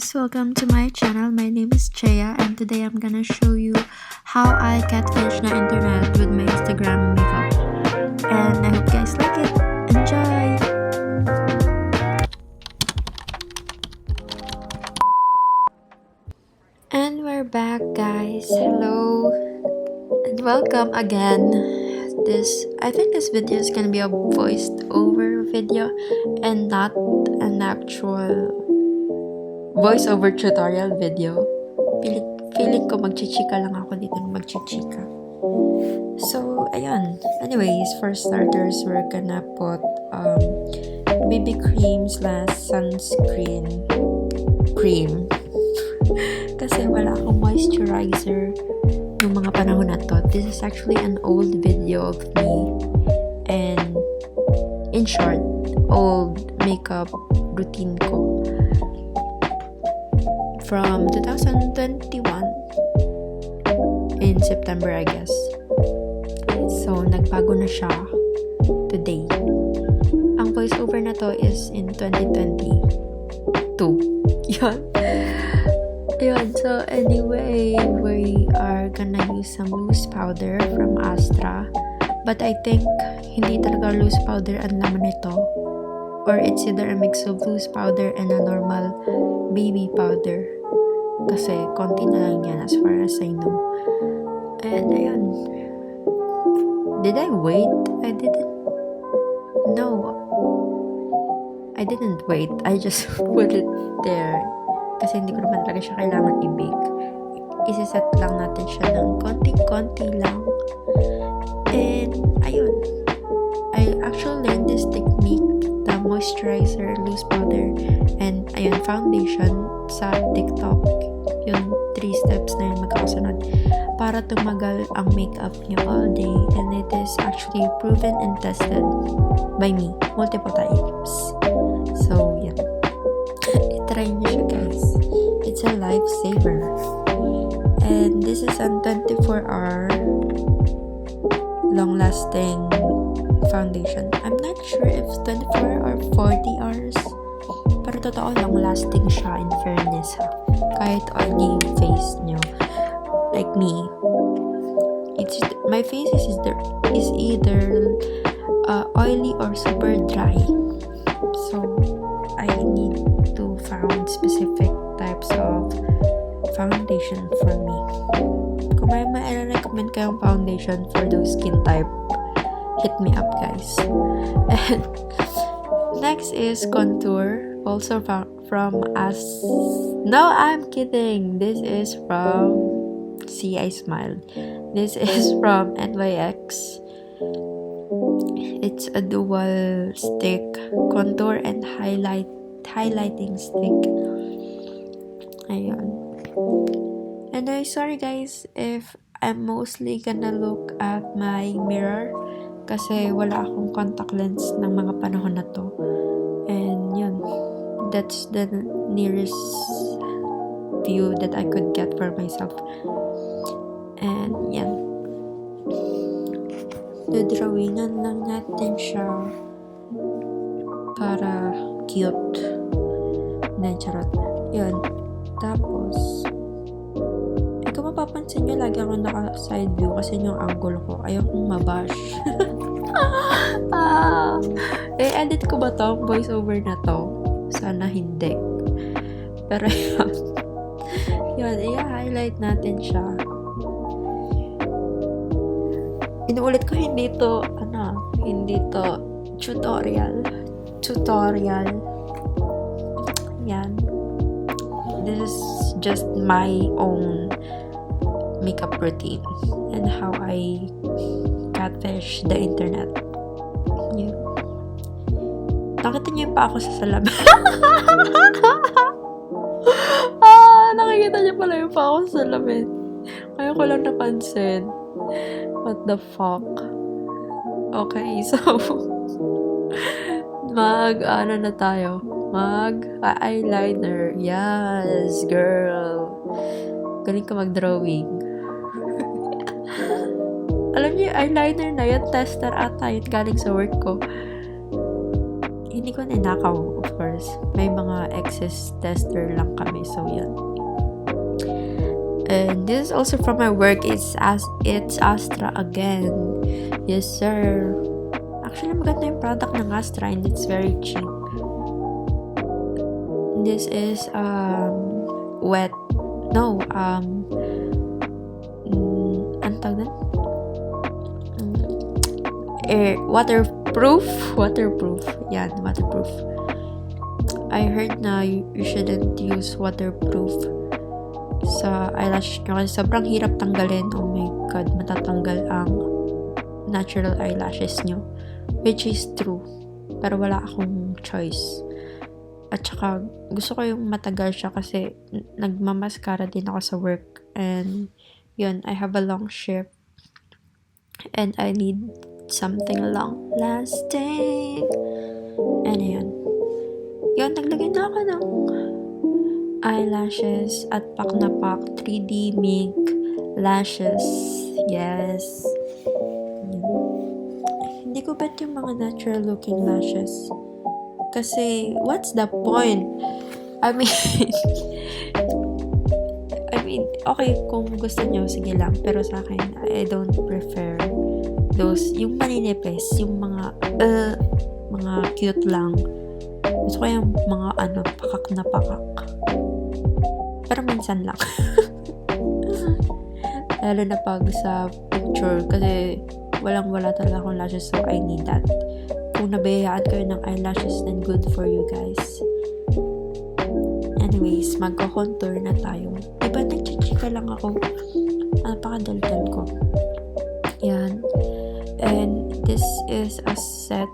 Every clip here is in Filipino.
guys, welcome to my channel. My name is Chea and today I'm gonna show you how I catfish the internet with my Instagram makeup. And I hope you guys like it. Enjoy! And we're back, guys. Hello and welcome again. I think this video is gonna be a voiced over video and not an actual voiceover tutorial video. Feeling ko magchichika lang ako dito ng magchichika. So, ayun. Anyways, for starters, we're gonna put BB cream / sunscreen cream. Kasi wala akong moisturizer yung mga panahon na to. This is actually an old video of me. And, in short, old makeup routine ko. From 2021 in September, I guess. So, nagbago na siya today. Ang voiceover na to is in 2022. Yun. So, anyway, we are gonna use some loose powder from Astra. But I think hindi talaga loose powder ang laman nito. Or it's either a mix of loose powder and a normal baby powder. Kasi konti na lang yan as far as I know. And ayun. Did I wait? I didn't. No. I didn't wait. I just put it there. Kasi hindi ko naman talaga siya kailangan i-bake. Isiset lang natin siya ng konti-konti lang. And ayun. I actually learned this technique. The moisturizer, loose powder, and ayun, foundation sa TikTok. Yung 3 steps na yun magkakasunod para tumagal ang makeup niyo all day, and it is actually proven and tested by me multiple times. So, yan. I-try niyo siya, guys. It's a lifesaver. And this is a 24-hour long-lasting foundation. I'm not sure if 24 or 40 hours. Pero totoo lang lasting siya, in fairness, ha. Kahit oily yung face nyo. Like me. My face is either oily or super dry. So, I need to find specific types of foundation for me. Kung may recommend kayong foundation for those skin type, hit me up, guys. And next is contour, also from us. No, I'm kidding. This is from See, I Smiled. This is from NYX. It's a dual stick contour and highlighting stick. Ayun. And I'm sorry, guys, if I'm mostly gonna look at my mirror. Kasi wala akong contact lens ng mga panahon na to. And yun, that's the nearest view that I could get for myself. And yan. Dodrawingan lang natin siya para cute. Charot. Yun. Tapos, kung mapapansin nyo, lagi ako naka-side view kasi yung angle ko. Ayokong mabash. Edit ko ba to? Voiceover na to? Sana hindi. Pero yun. I-highlight natin siya. Inuulit ko, hindi to tutorial. Yan. This is just my own makeup routine and how I catfish the internet. Yeah. Nakita niyo pa ako sa salamin. Nakikita niyo pala yung pa ako sa salamin. Ngayon ko lang napansin. What the fuck? Okay, so na tayo. Eyeliner. Yes, girl. Galing ka mag-drawing. Alam niyo, eyeliner na yun, tester ata yun galing sa work ko. Hindi ko ninakaw. course. May mga excess tester lang kami. So, yun. And this is also from my work. It's Astra again. Yes, sir. Actually, maganda yung product ng Astra and it's very cheap. This is waterproof. Yan, waterproof. I heard na you shouldn't use waterproof sa eyelash nyo kasi sobrang hirap tanggalin. Oh my god, matatanggal ang natural eyelashes nyo, which is true, pero wala akong choice. At saka gusto ko yung matagal siya kasi nagmamaskara din ako sa work, and yun, I have a long shift and I need something long lasting. And yun, naglagay na ako ng eyelashes at pak na pak 3D mink lashes. Yes. Hindi ko bet yung mga natural looking lashes kasi what's the point? I mean okay, kung gusto nyo sige lang, pero sa akin I don't prefer those, yung maninipis, yung mga cute lang. Gusto ko yung mga pakak na pakak, pero minsan lang. Lalo na pag sa picture kasi walang-wala talaga akong lashes, so I need that. Kung nabayaan kayo ng eyelashes, then good for you guys. Anyways, magko-contour na tayo. Diba nagchichika lang ako? Napakadaldal ko. Yan. And this is a set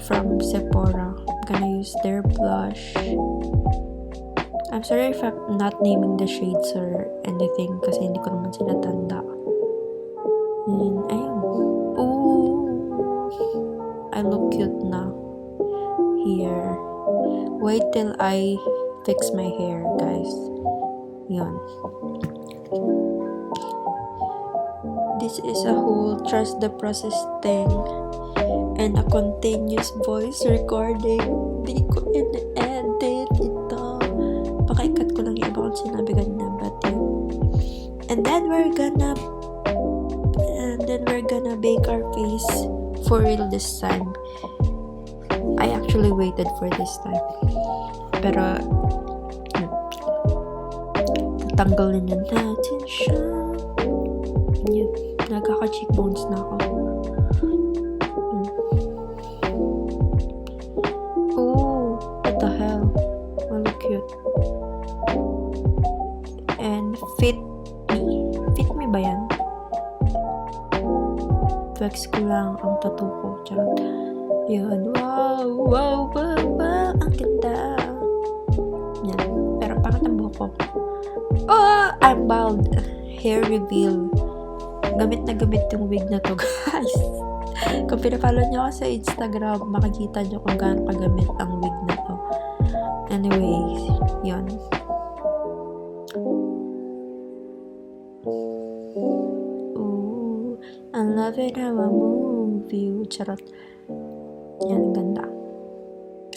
from Sephora. I'm gonna use their blush. I'm sorry if I'm not naming the shades or anything kasi hindi ko naman sila tanda. And ayun. Ooh, I look cute na here. Wait till I fix my hair, guys. Yun. This is a whole trust the process thing and a continuous voice recording. Hindi ko in-edit ito. Pakaikat ko lang yung iba kung sinabi ganina, but yun. And then we're gonna bake our face for real this time. I actually waited for this time. Pero tatanggalin na natin siya. Yan. Nagkaka-cheekbones na ako. Oh, what the hell? Well, cute. And fit me ba yan? Flex ko lang ang tattoo ko. Charot. Yan. Wow. Ang ganda. Yan. Pero pangat ang buhok ko. Oh, I'm bald. Hair reveal. Gamit na gamit yung wig na to, guys. Kung pinapalo nyo ako sa Instagram, makikita nyo kung gaano kagamit ang wig na to. Anyways, yun. Ooh, I love it how I move you. Charot. Yan, ganda.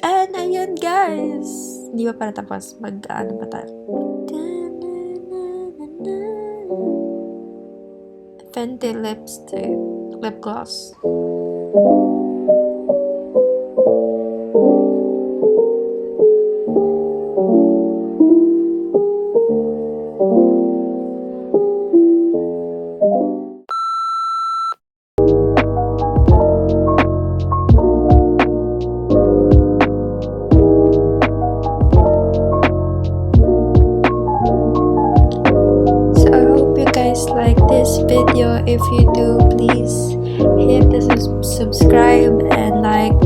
And ayun, guys. Hindi pa para tapos. Mag-ano pa tayo. Fenty lipstick, lip gloss. Like this video. If you do, please hit the subscribe and like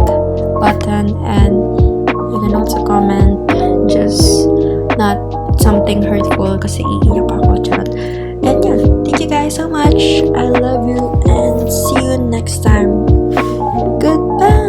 button, and you can also comment, just not something hurtful kasi iiyak ako. Charot. And yeah, thank you guys so much. I love you and see you next time. Goodbye.